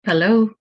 Hello.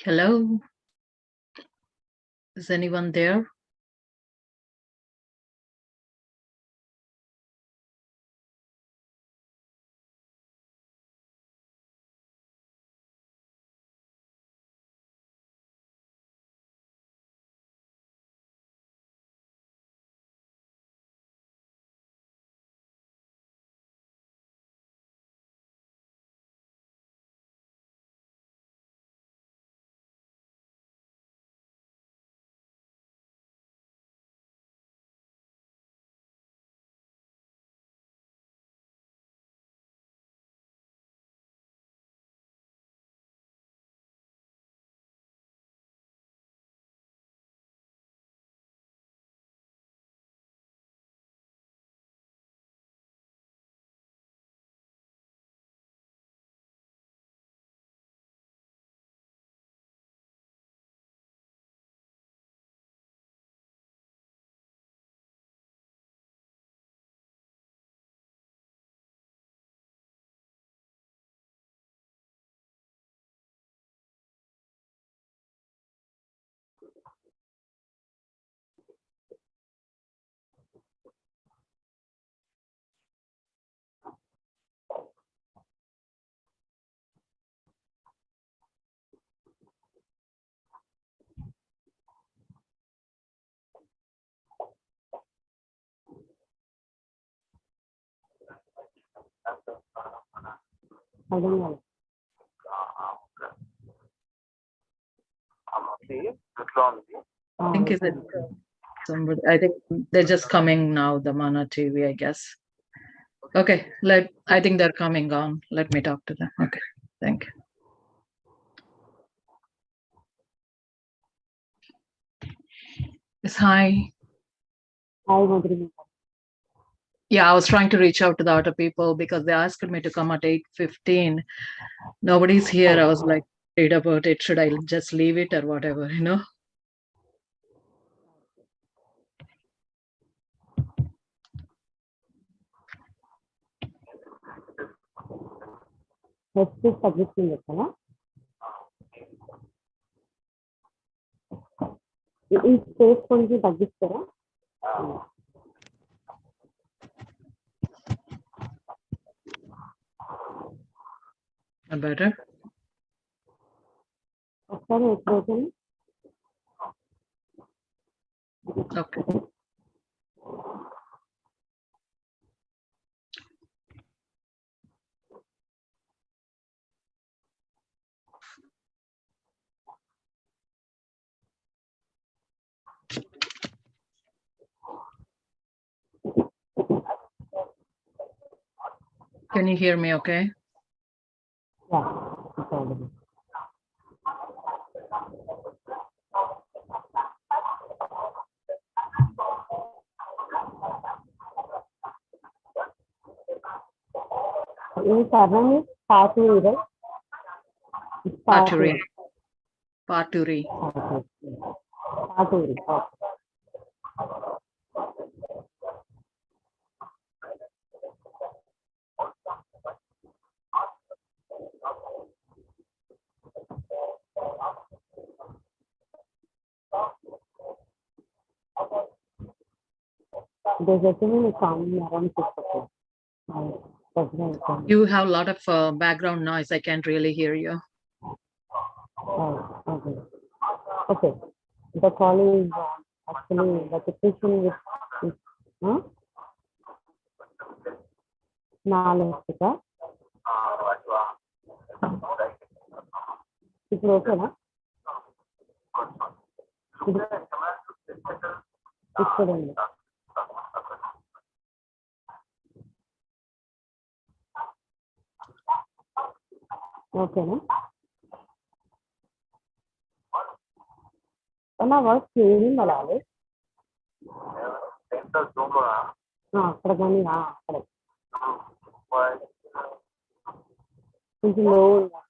Hello, is anyone there? అర్థం కాలేదు. I think is it somebody? I think they're just coming now. The Mana TV, I guess. Okay, I think they're coming on. Let me talk to them. Okay, thank you. Yes, hi. Hi Madhurima. Yeah, I was trying to reach out to the other people because they asked me to come at 8:15. Nobody's here. I was like worried about it. Should I just leave it or whatever, you know? HP తగ్గిస్తుంది కదా, ఈ space కొంచెం తగ్గిస్తారా? Better? ఒకసారి ఎప్పుడైతే Okay. Can you hear me okay? ఈ సర్వం Paturi Paturi. Paturi. Paturi. You have a lot of background noise. I can't really hear you. Okay. The call is actually the technician with నాలుగు ఇప్పుడు ఓకేనా? ఇక్కడండి. ఓకేనా? నా వర్క్ క్లియరింగ్ అలాగే అక్కడ కానీ అక్కడ కొంచెం లో ఉందా?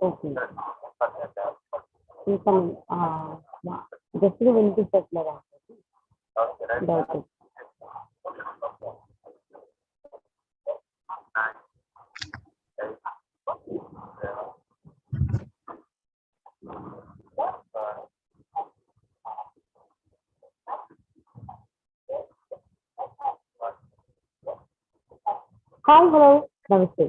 ఓకే, ఇంకా జస్ట్ వినిపించట్లేదా? హాయ్ హలో నమస్తే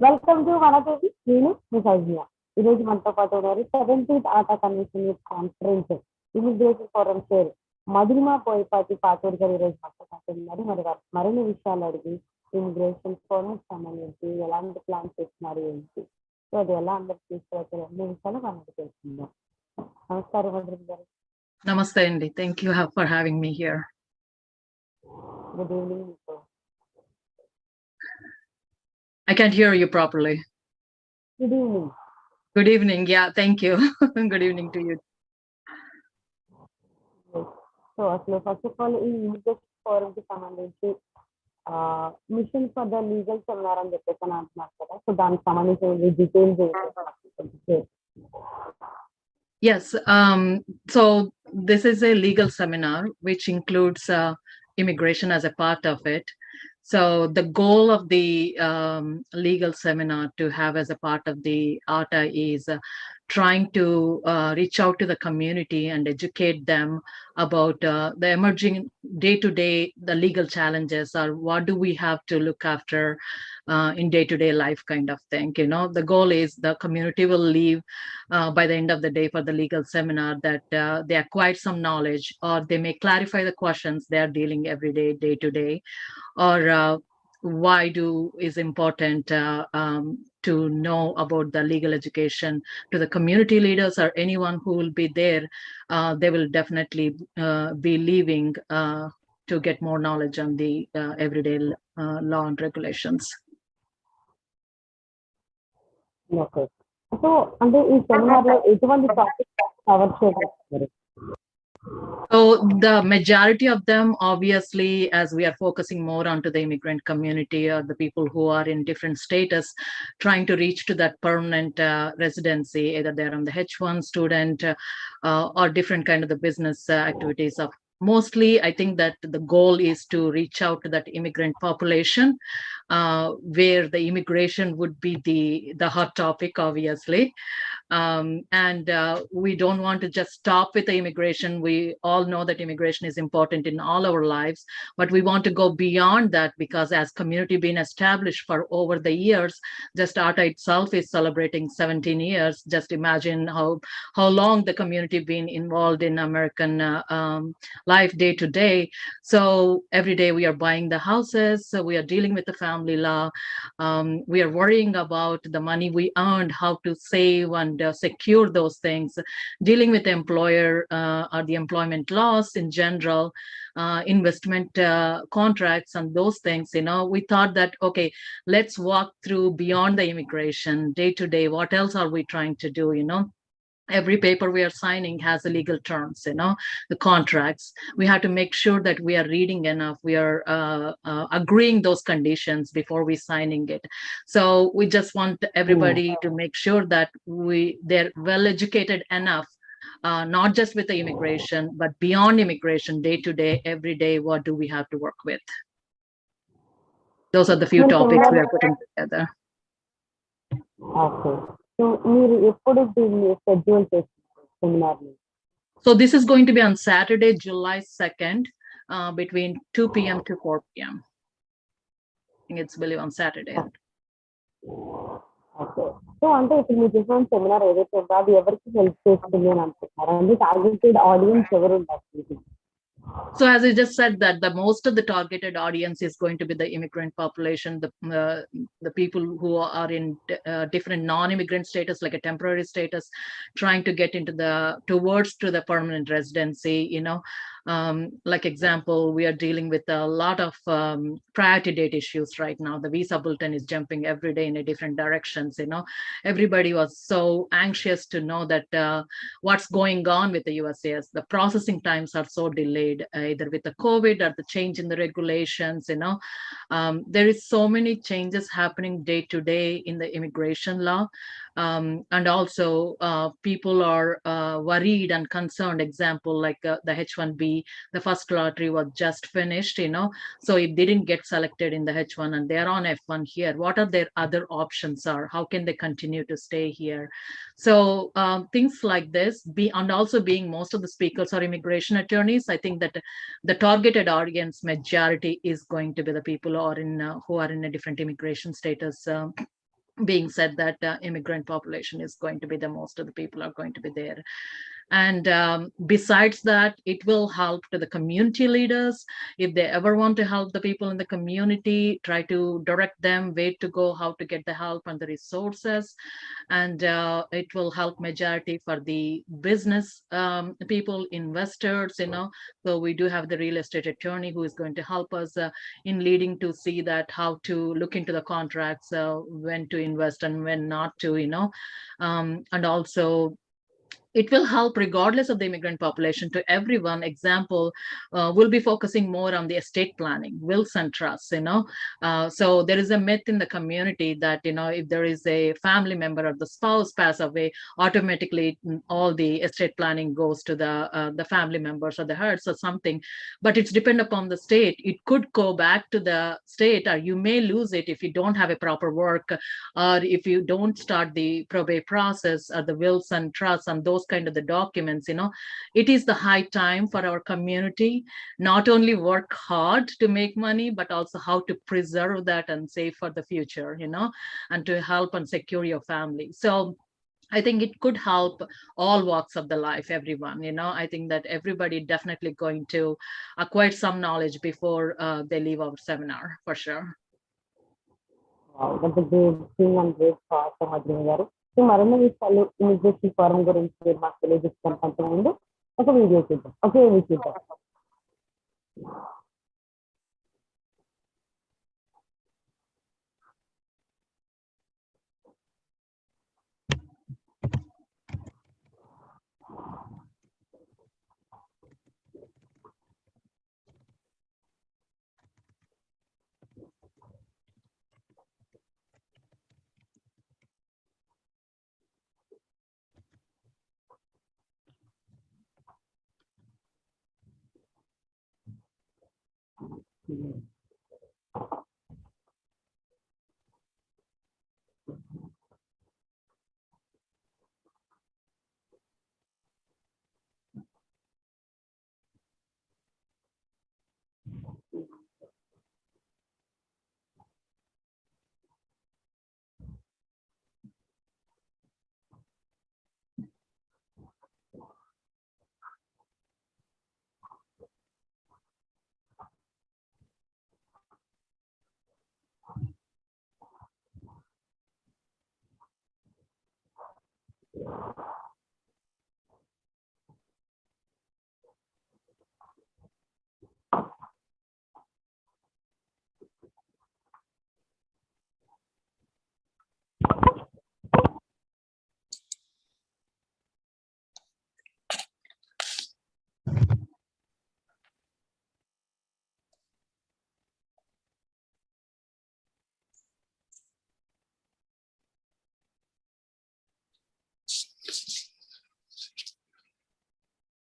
వెల్కమ్ టు వనదేవి నేను మీ సౌజ్ఞ ఈరోజు మనతో పాటు ఉన్నారు 17th ATA convention youth conference immigration forum chair Madhurima Poyapati Pathuru garu ఈరోజు మనతో పాటు ఉన్నారు. మరి మరిన్ని విషయాలు అడిగి ఇమిగ్రేషన్ ఫోరం సంబంధించి ఎలాంటి ప్లాన్స్ చేస్తున్నారు ఏంటి, సో అది ఎలా అందరికి తీసుకెళ్తారు అన్ని విషయాలు మనకు తెలుసుకుందాం. నమస్కారం మధురిమ గారు. Namaste, Andy. Thank you for having me here. Good evening. I can't hear you properly. Good evening. Good evening. Yeah, thank you. Good evening to you. So అసలు ఫస్ట్ ఆఫ్ ఆల్ ఈ ఇమిగ్రేషన్ ఫోరం కి సంబంధించి mission for the legal seminar అని చెప్పేసి అని అంటున్నారు కదా, so దానికి సంబంధించిన details Yes. So this is a legal seminar which includes immigration as a part of it. So the goal of the legal seminar to have as a part of the ATA is trying to reach out to the community and educate them about the emerging day-to-day, the legal challenges, or what do we have to look after in day-to-day life kind of thing. You know, the goal is the community will leave by the end of the day for the legal seminar that they acquire some knowledge, or they may clarify the questions they are dealing every day, day-to-day, or why is important to know about the legal education to the community leaders or anyone who will be there. They will definitely be leaving to get more knowledge on the everyday law and regulations. Okay. So అంటే ఈ seminar లో ఎటువంటి topic cover చేస్తారు? So the majority of them, obviously, as we are focusing more onto the immigrant community or the people who are in different status, trying to reach to that permanent residency, either they're on the H1 student or different kind of the business activities of. Mostly, I think that the goal is to reach out to that immigrant population, where the immigration would be the hot topic, obviously. And we don't want to just stop with the immigration. We all know that immigration is important in all our lives, but we want to go beyond that, because as community been established for over the years, just ATA itself is celebrating 17 years. Just imagine how long the community been involved in American life day to day. So every day we are buying the houses, so we are dealing with the family law. We are worrying about the money we earned, how to save and secure those things, dealing with the employer or the employment laws in general, investment contracts and those things. You know, we thought that, okay, let's walk through beyond the immigration day to day. What else are we trying to do? You know, every paper we are signing has the legal terms, you know, the contracts. We have to make sure that we are reading enough, we are agreeing those conditions before we signing it. So we just want everybody to make sure that they're well educated enough, not just with the immigration, but beyond immigration, day to day, every day, what do we have to work with? Those are the few topics we are putting together. Okay. So మీరు ఎప్పుడు దీన్ని schedule చేస్తున్నారు seminar ని? So this is going to be on Saturday, July 2nd, between 2 p.m. to 4 p.m. I think it's believe on Saturday. Okay. So అంటే ఇప్పుడు మీరు చేసిన seminar ఏదైతే ఉందో అది ఎవరికి హెల్ప్ చేస్తుంది అని అనుకుంటున్నారు? అంటే టార్గెటెడ్ ఆడియన్స్ ఎవరు ఉంటారు? So as I just said, that the most of the targeted audience is going to be the immigrant population, the people who are in different non-immigrant status, like a temporary status, trying to get into towards to the permanent residency. You know, like example, we are dealing with a lot of priority date issues right now. The visa bulletin is jumping every day in a different directions. You know, everybody was so anxious to know that what's going on with the USCIS. The processing times are so delayed, either with the COVID or the change in the regulations. You know, there is so many changes happening day to day in the immigration law. And also people are worried and concerned. Example, like the H1B, the first lottery was just finished, so if they didn't get selected in the H1 and they're on F1 here, what are their other options are? How can they continue to stay here? So things like this, and also being most of the speakers are immigration attorneys, I think that the targeted audience majority is going to be the people who are in a different immigration status. Being said that immigrant population is going to be the most of the people are going to be there. And besides that, it will help to the community leaders. If they ever want to help the people in the community, try to direct them where to go, how to get the help and the resources. And it will help majority for the business people, investors, so we do have the real estate attorney who is going to help us in leading to see that how to look into the contracts, when to invest and when not to, and also it will help regardless of the immigrant population to everyone. Example, we'll be focusing more on the estate planning, wills and trusts. So there is a myth in the community that if there is a family member or the spouse pass away, automatically all the estate planning goes to the family members or the heirs or something. But it's depend upon the state. It could go back to the state, or you may lose it if you don't have a proper work, or if you don't start the probate process or the wills and trusts and those kind of the documents. It is the high time for our community not only work hard to make money, but also how to preserve that and save for the future, and to help and secure your family. So I think it could help all walks of the life, everyone. I think that everybody definitely going to acquire some knowledge before they leave our seminar, for sure. Wow, that's a great thing and great thought, Madhuri గారు. So మరిన్ని విషయాలు immigration forum గురించి మీరు మాకు తెలియజేసుకుంటే ముందు ఒక video చూద్దాం. Okay, చూద్దాం.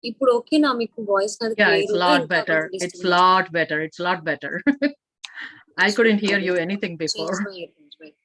ఇప్పుడు ఓకేనా మీకు వాయిస్ నాది Yeah, క్లియర్ it's a ఉందా? lot ఇంకా better. కొంచెం It's a lot better. It's a lot better. I couldn't hear you anything Change before. my headphones. Wait.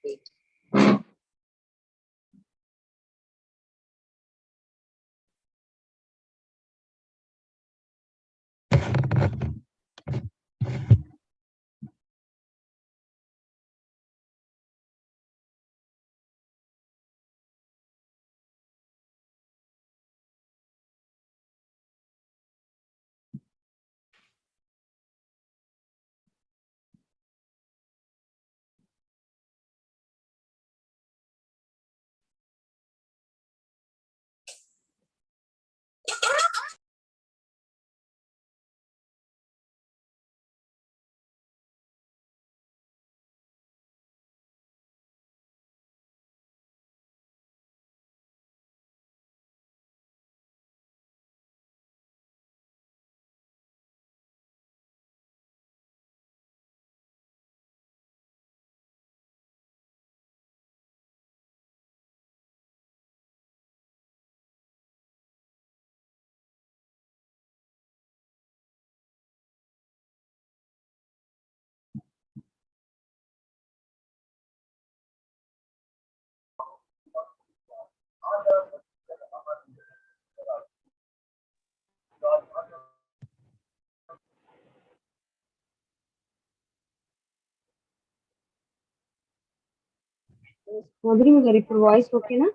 మధురిమ గారు ఇప్పుడు వాయిస్ ఓకేనా?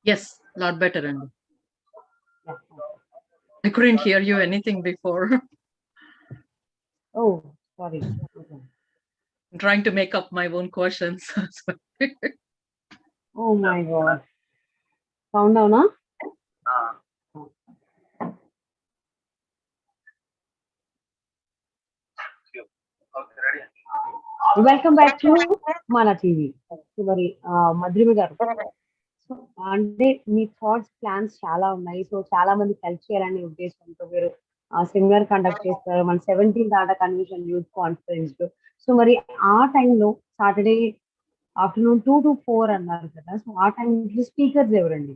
Yes, lot better. And I couldn't hear you anything before. Oh sorry. I'm trying to make up my own questions. Oh my god. Sound అవునా? Welcome back to మన TV. మరి మధురిమ గారు, so అంటే మీ thoughts plans చాలా ఉన్నాయి. So చాలా మంది help చేయాలనే ఉద్దేశంతో మీరు సెమినార్ కండక్ట్ చేస్తారు. మన 17th ఆట కన్వెన్షన్ యూత్ కాన్ఫరెన్స్. సో మరి ఆ టైంలో సాటర్డే ఆఫ్టర్నూన్ 2 to 4 అన్నారు కదా. సో ఆ టైంలో స్పీకర్స్ ఎవరండి?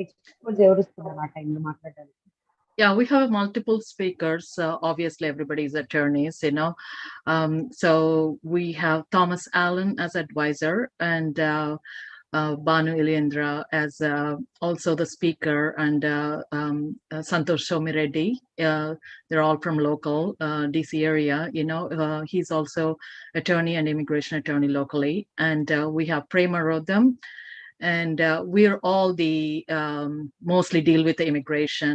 ఎక్స్పర్ట్స్ ఎవరు వస్తున్నారు ఆ టైంలో మాట్లాడడానికి? Yeah, we have multiple speakers. Obviously, everybody is attorneys, you know. So we have Thomas Allen as advisor and Banu Ilendra as also the speaker, and Santosh Somireddy. They're all from local DC area. You know, he's also attorney and immigration attorney locally. And we have Prema Rodham. And we're all the mostly deal with the immigration.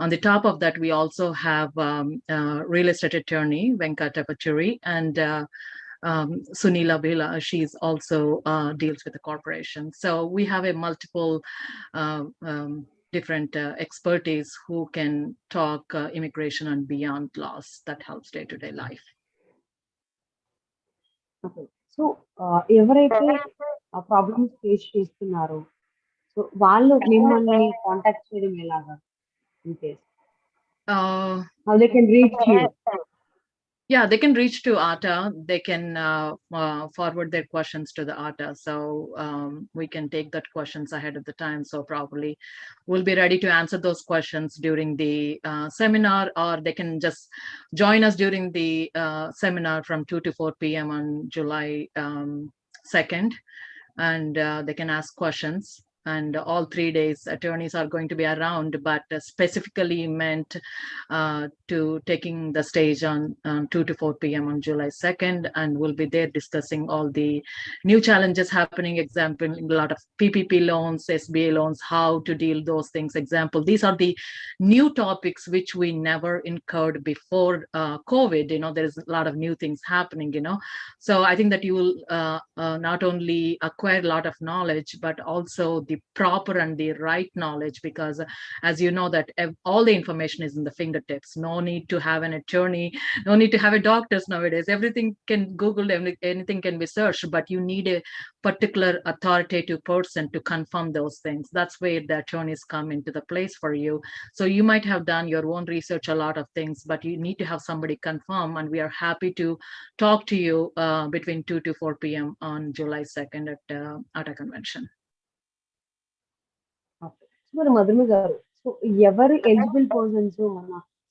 On the top of that, we also have real estate attorney Venkata Pachuri and Sunila Bela. She's also deals with the corporation. So we have a multiple different expertise who can talk immigration and beyond laws that helps day-to-day life. Okay. So ఎవరైతే ఆ problems face చేస్తున్నారో so వాళ్ళు మిమ్మల్ని contact చేయడం ఎలాగా? In case how they can reach you? Yeah, they can reach to ATA. They can forward their questions to the ATA. So we can take that questions ahead of the time. So probably we'll be ready to answer those questions during the seminar, or they can just join us during the seminar from 2 to 4 p.m. on July 2nd. And they can ask questions. And all 3 days, attorneys are going to be around, but specifically meant to taking the stage on 2 to 4 p.m. on July 2nd. And we'll be there discussing all the new challenges happening, example, a lot of PPP loans, SBA loans, how to deal those things. Example, these are the new topics which we never incurred before COVID. You know, there's a lot of new things happening, you know. So I think that you will not only acquire a lot of knowledge, but also the proper and the right knowledge, because as you know that all the information is in the fingertips. No need to have an attorney, no need to have a doctors nowadays. Everything can Google, anything can be searched, but you need a particular authoritative person to confirm those things. That's where the attorneys come into the place for you. So you might have done your own research, a lot of things, but you need to have somebody confirm, and we are happy to talk to you between 2 to 4 p.m. on July 2nd at ATA convention. మరి మధురిమ గారు, so ఎవరు eligible persons మన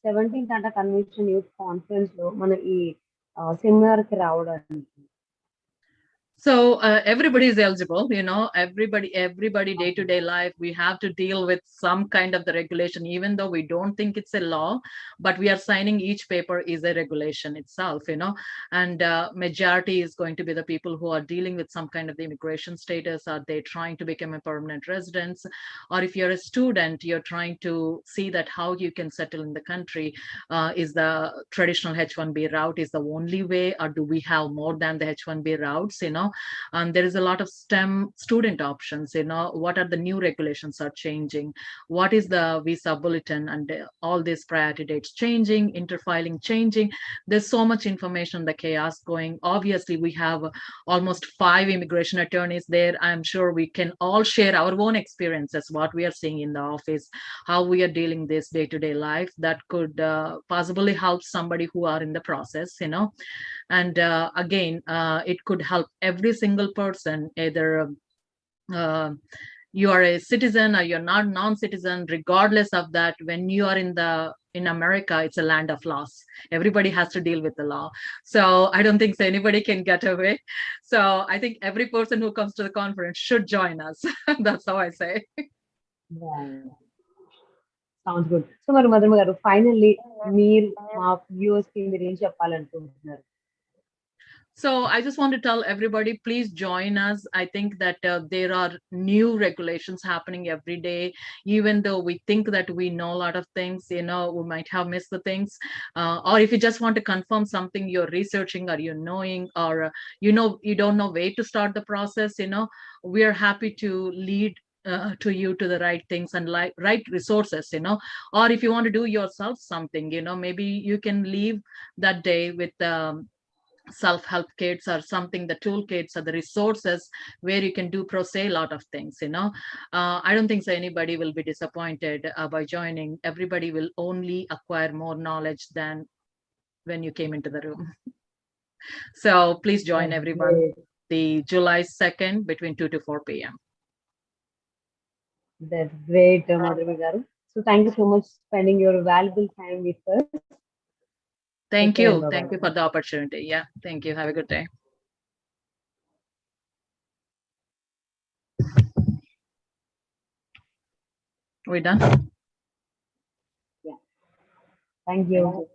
17th ఆట convention youth conference లో మన ఈ seminar కి రావడానికి? So everybody is eligible, you know, everybody day-to-day life, we have to deal with some kind of the regulation, even though we don't think it's a law, but we are signing each paper is a regulation itself, you know. And majority is going to be the people who are dealing with some kind of the immigration status. Are they trying to become a permanent residence? Or if you're a student, you're trying to see that how you can settle in the country. Is the traditional H-1B route is the only way, or do we have more than the H-1B routes, you know? And there is a lot of STEM student options, you know. What are the new regulations are changing? What is the visa bulletin? And all these priority dates changing, interfiling changing. There's so much information, the chaos going. Obviously, we have almost 5 immigration attorneys there. I'm sure we can all share our own experiences, what we are seeing in the office, how we are dealing this day-to-day life that could possibly help somebody who are in the process, you know. And again, it could help every single person, either you are a citizen or you're not non-citizen. Regardless of that, when you are in America, it's a land of laws. Everybody has to deal with the law. So I don't think so anybody can get away. So I think every person who comes to the conference should join us. That's how I say. Sounds good. So మరి మధురిమ గారు, finally మీరు మా viewers కి మీరు ఏం చెప్పాలనుకుంటున్నారు? So I just want to tell everybody, please join us. I think that there are new regulations happening every day. Even though we think that we know a lot of things, we might have missed the things. Or if you just want to confirm something you're researching or you're knowing, or you don't know where to start the process, we are happy to lead to you to the right things and right resources. Or if you want to do yourself something, maybe you can leave that day with self-help kits or something, the toolkits or the resources where you can do pro se a lot of things. I don't think so anybody will be disappointed by joining. Everybody will only acquire more knowledge than when you came into the room. So please join That's everyone great. the July 2nd between 2 to 4 p.m. That's great, Madhuri garu. So thank you so much spending your valuable time with us. Take Thank care you. and bye-bye. Thank you for the opportunity. Yeah, thank you. Have a good day. We done? Yeah. Thank you.